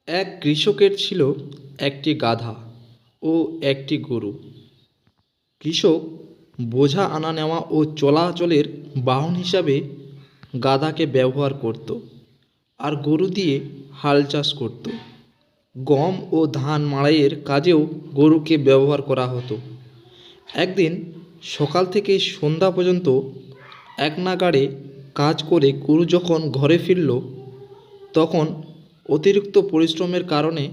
এক কৃষকের ছিল একটি গাধা ও একটি গরু। কৃষক বোঝা আনা নেওয়া ও চলাচলের বাহন হিসাবে গাধাকে ব্যবহার করত, আর গরু দিয়ে হাল চাষ করত। গম ও ধান মাড়াইয়ের কাজেও গরুকে ব্যবহার করা হতো। একদিন সকাল থেকে সন্ধ্যা পর্যন্ত এক নাগাড়ে কাজ করে গরু যখন ঘরে ফিরল, তখন অতিরিক্ত পরিশ্রমের কারণে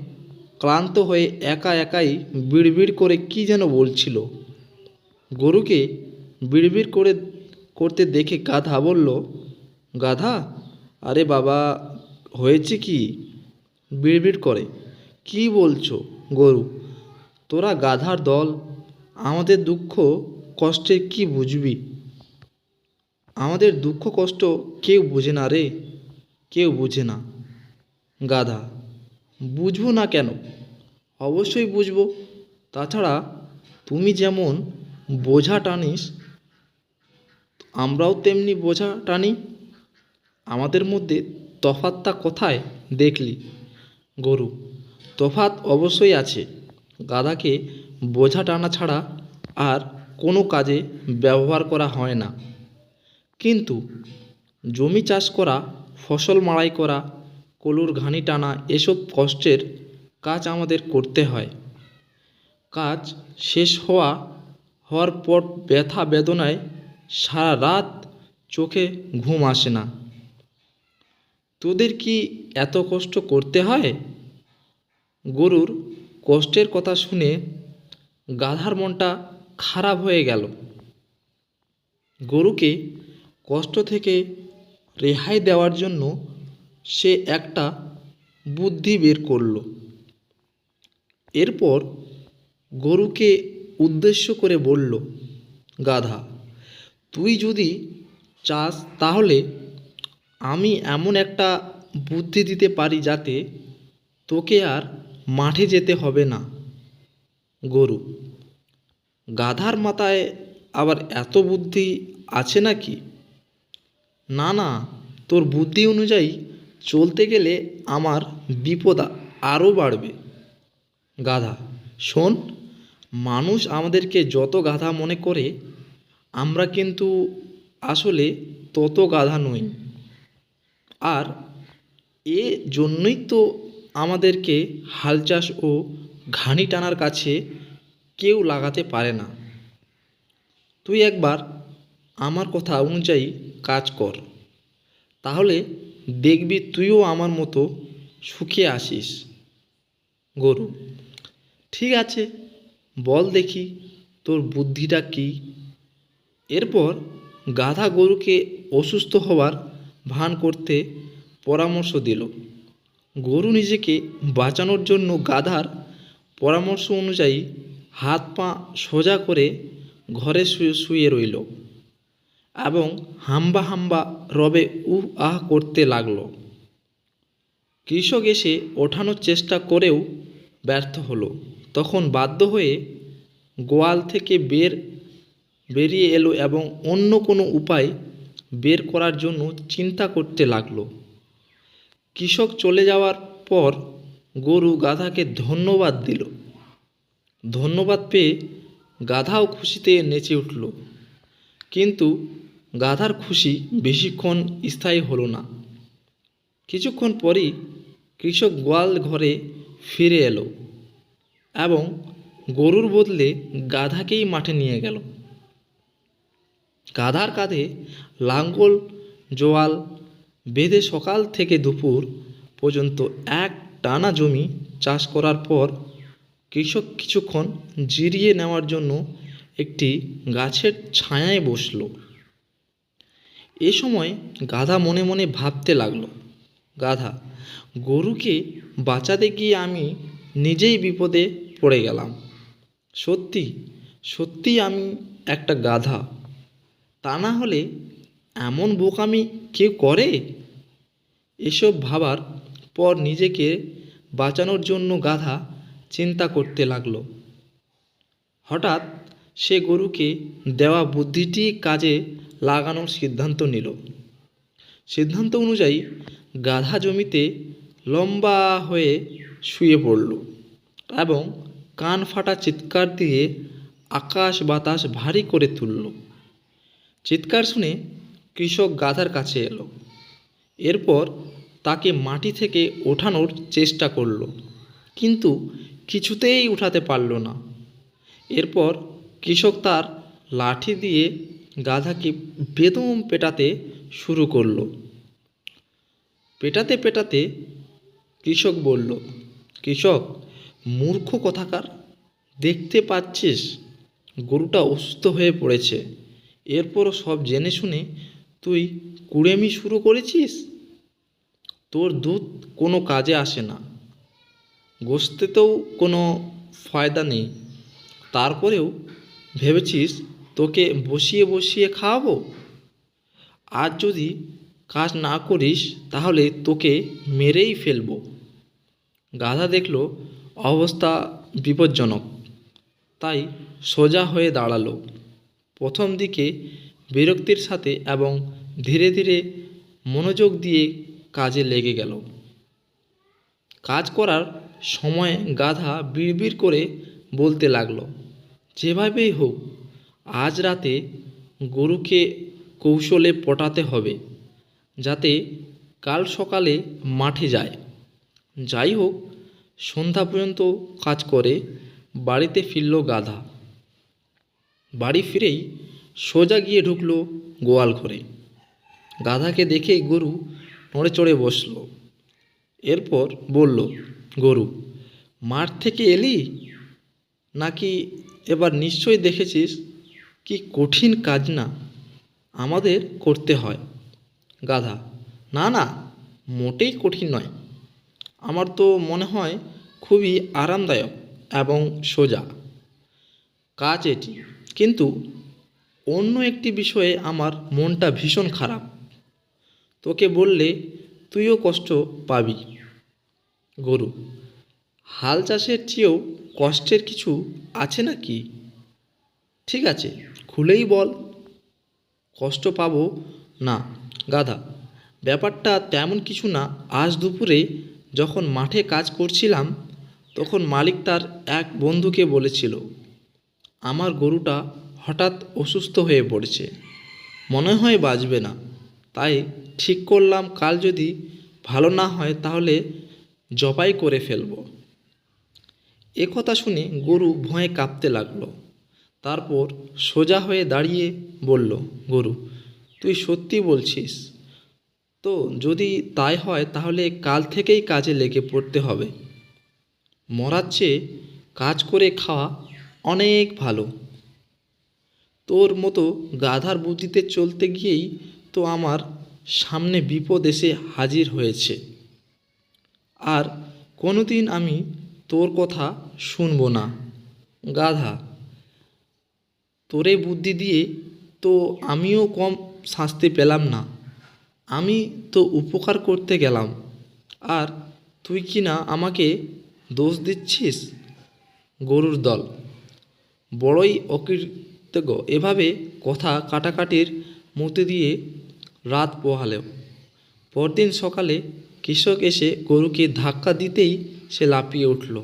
ক্লান্ত হয়ে একা একাই বিড়বিড় করে কী যেন বলছিল। গরুকে বিড়বিড় করতে দেখে গাধা বলল, গাধা, আরে বাবা, হয়েছে কি? বিড়বিড় করে কী বলছো? গরু, তোরা গাধার দল, আমাদের দুঃখ কষ্টে কি বুঝবি? আমাদের দুঃখ কষ্ট কেউ বোঝে না রে, কেউ বোঝে না। গাধা, বুঝবো না কেন? অবশ্যই বুঝবো। তাছাড়া তুমি যেমন বোঝা টানিস, আমরাও তেমনি বোঝা টানি। আমাদের মধ্যে তফাৎটা কোথায় দেখলি? গরু, তফাৎ অবশ্যই আছে। গাধাকে বোঝা টানা ছাড়া আর কোনো কাজে ব্যবহার করা হয় না। কিন্তু জমি চাষ করা, ফসল মাড়াই করা, কলুর ঘানি টানা, এসব কষ্টের কাজ আমাদের করতে হয়। কাজ শেষ হওয়ার পর ব্যথা বেদনায় সারা রাত চোখে ঘুম আসে না। তোদের কি এত কষ্ট করতে হয়? গরুর কষ্টের কথা শুনে গাধার মনটা খারাপ হয়ে গেল। গরুকে কষ্ট থেকে রেহাই দেওয়ার জন্য সে একটা বুদ্ধি বের করল। এরপর গরুকে উদ্দেশ্য করে বলল, গাধা, তুই যদি চাস তাহলে আমি এমন একটা বুদ্ধি দিতে পারি যাতে তোকে আর মাঠে যেতে হবে না। গরু, গাধার মাথায় আবার এত বুদ্ধি আছে নাকি? না না, তোর বুদ্ধি অনুযায়ী চলতে গেলে আমার বিপদ আরও বাড়বে। গাধা, শোন, মানুষ আমাদেরকে যত গাধা মনে করে, আমরা কিন্তু আসলে তত গাধা নই। আর এ জন্যই তো আমাদেরকে হাল চাষ ও ঘানি টানার কাছে কেউ লাগাতে পারে না। তুই একবার আমার কথা অনুযায়ী কাজ কর, তাহলে দেখবি তুইও আমার মতো সুখে আসিস। গরু, ঠিক আছে, বল দেখি তোর বুদ্ধিটা কী? এরপর গাধা গরুকে অসুস্থ হওয়ার ভান করতে পরামর্শ দিল। গরু নিজেকে বাঁচানোর জন্য গাধার পরামর্শ অনুযায়ী হাত পা সোজা করে ঘরে শুয়ে রইল এবং হাম্বা হাম্বা রবে উহ আহ করতে লাগলো। কৃষক এসে ওঠানোর চেষ্টা করেও ব্যর্থ হলো। তখন বাধ্য হয়ে গোয়াল থেকে বেরিয়ে এলো এবং অন্য কোনো উপায় বের করার জন্য চিন্তা করতে লাগলো। কৃষক চলে যাওয়ার পর গরু গাধাকে ধন্যবাদ দিল। ধন্যবাদ পেয়ে গাধাও খুশিতে নেচে উঠল। কিন্তু গাধার খুশি বেশিক্ষণ স্থায়ী হলো না। কিছুক্ষণ পরই কৃষক গোয়াল ঘরে ফিরে এলো এবং গরুর বদলে গাধাকেই মাঠে নিয়ে গেল। গাধার কাঁধে লাঙ্গল জোয়াল বেঁধে সকাল থেকে দুপুর পর্যন্ত এক টানা জমি চাষ করার পর কৃষক কিছুক্ষণ জিরিয়ে নেওয়ার জন্য একটি গাছের ছায়ায় বসল। এ সময় গাধা মনে মনে ভাবতে লাগলো, গাধা, গরুকে বাঁচাতে গিয়ে আমি নিজেই বিপদে পড়ে গেলাম। সত্যি সত্যি আমি একটা গাধা। তা না হলে এমন বোকামি কেউ করে? এসব ভাবার পর নিজেকে বাঁচানোর জন্য গাধা চিন্তা করতে লাগলো। হঠাৎ সে গরুকে দেওয়া বুদ্ধিটি কাজে লাগানোর সিদ্ধান্ত নিল। সিদ্ধান্ত অনুযায়ী গাধা জমিতে লম্বা হয়ে শুয়ে পড়ল এবং কান ফাটা চিৎকার দিয়ে আকাশ বাতাস ভারী করে তুলল। চিৎকার শুনে কৃষক গাধার কাছে এলো। এরপর তাকে মাটি থেকে ওঠানোর চেষ্টা করলো, কিন্তু কিছুতেই উঠাতে পারল না। এরপর কৃষক তার লাঠি দিয়ে গাধাকে বেদম পেটাতে শুরু করলো। পেটাতে পেটাতে কৃষক বলল, কৃষক, মূর্খ কোথাকার, দেখতে পাচ্ছিস গরুটা অসুস্থ হয়ে পড়েছে, এরপরও সব জেনে শুনে তুই কুড়েমি শুরু করেছিস। তোর দুধ কোনো কাজে আসে না, গোশতেও কোনো ফায়দা নেই, তারপরেও ভেবেছিস তোকে বসিয়ে বসিয়ে খাওয়াবো। আজ যদি কাজ না করিস তাহলে তোকে মেরেই ফেলবো। গাধা দেখল অবস্থা বিপজ্জনক, তাই সোজা হয়ে দাঁড়ালো। প্রথম দিকে বিরক্তির সাথে এবং ধীরে ধীরে মনোযোগ দিয়ে কাজে লেগে গেল। কাজ করার সময় গাধা বিড়বিড় করে বলতে লাগলো, যেভাবেই হোক আজ রাতে গরুকে কৌশলে পটাতে হবে, যাতে কাল সকালে মাঠে যায়। যাই হোক, সন্ধ্যা পর্যন্ত কাজ করে বাড়িতে ফিরল গাধা। বাড়ি ফিরেই সোজা গিয়ে ঢুকলো গোয়াল ঘরে। গাধাকে দেখে গরু নড়ে চড়ে বসল। এরপর বলল, গরু, মাঠ থেকে এলি নাকি? এবার নিশ্চয়ই দেখেছিস কি কঠিন কাজ না আমাদের করতে হয়। গাধা, না না, মোটেই কঠিন নয়, আমার তো মনে হয় খুবই আরামদায়ক এবং সোজা কাজ এটি, কিন্তু অন্য একটি বিষয়ে আমার মনটা ভীষণ খারাপ, তোকে বললে তুইও কষ্ট পাবি। গরু, হাল চাষের চেয়েও কষ্টের কিছু আছে নাকি? ঠিক আছে, খুলেই বল, কষ্ট পাবো না। গাধা, ব্যাপারটা তেমন কিছু না। আজ দুপুরে যখন মাঠে কাজ করছিলাম তখন মালিক তার এক বন্ধুকে বলেছিল, আমার গরুটা হঠাৎ অসুস্থ হয়ে পড়েছে, মনে হয় বাঁচবে না, তাই ঠিক করলাম কাল যদি ভালো না হয় তাহলে জবাই করে ফেলব। একথা শুনে গরু ভয়ে কাঁপতে লাগলো। তারপর সোজা হয়ে দাঁড়িয়ে বলল, গরু, তুই সত্যি বলছিস তো? যদি তাই হয় তাহলে কাল থেকেই কাজে লেগে পড়তে হবে। মরার চেয়ে কাজ করে খাওয়া অনেক ভালো। তোর মতো গাধার বুদ্ধিতে চলতে গিয়েই তো আমার সামনে বিপদ এসে হাজির হয়েছে, আর কোনোদিন আমি তোর কথা শুনবো না। গাধা, তোরে বুদ্ধি দিয়ে তো আমিও কম শাস্তি পেলাম না, আমি তো উপকার করতে গেলাম, আর তুই কি না আমাকে দোষ দিচ্ছিস। গরুর দল বড়ই অকৃতজ্ঞ। এভাবে কথা কাটাকাটির মধ্যে দিয়ে রাত পোহালো। পরদিন সকালে কৃষক এসে গরুকে ধাক্কা দিতেই সে লাফিয়ে উঠল।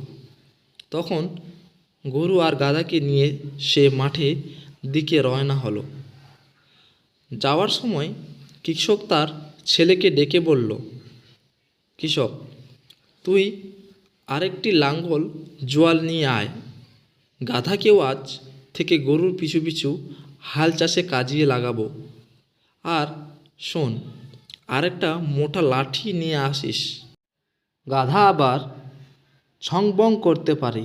তখন গরু আর গাধাকে নিয়ে সে মাঠে দিকে রওনা হলো। যাওয়ার সময় কৃষক তার ছেলেকে ডেকে বলল, কৃষক, তুই আরেকটি লাঙ্গল জোয়াল নিয়ে আয়, গাধাকেও আজ থেকে গরুর পিছু পিছু হাল চাষে কাজিয়ে লাগাবো। আর শোন, আরেকটা মোটা লাঠি নিয়ে আসিস, গাধা আবার ছং বং করতে পারে।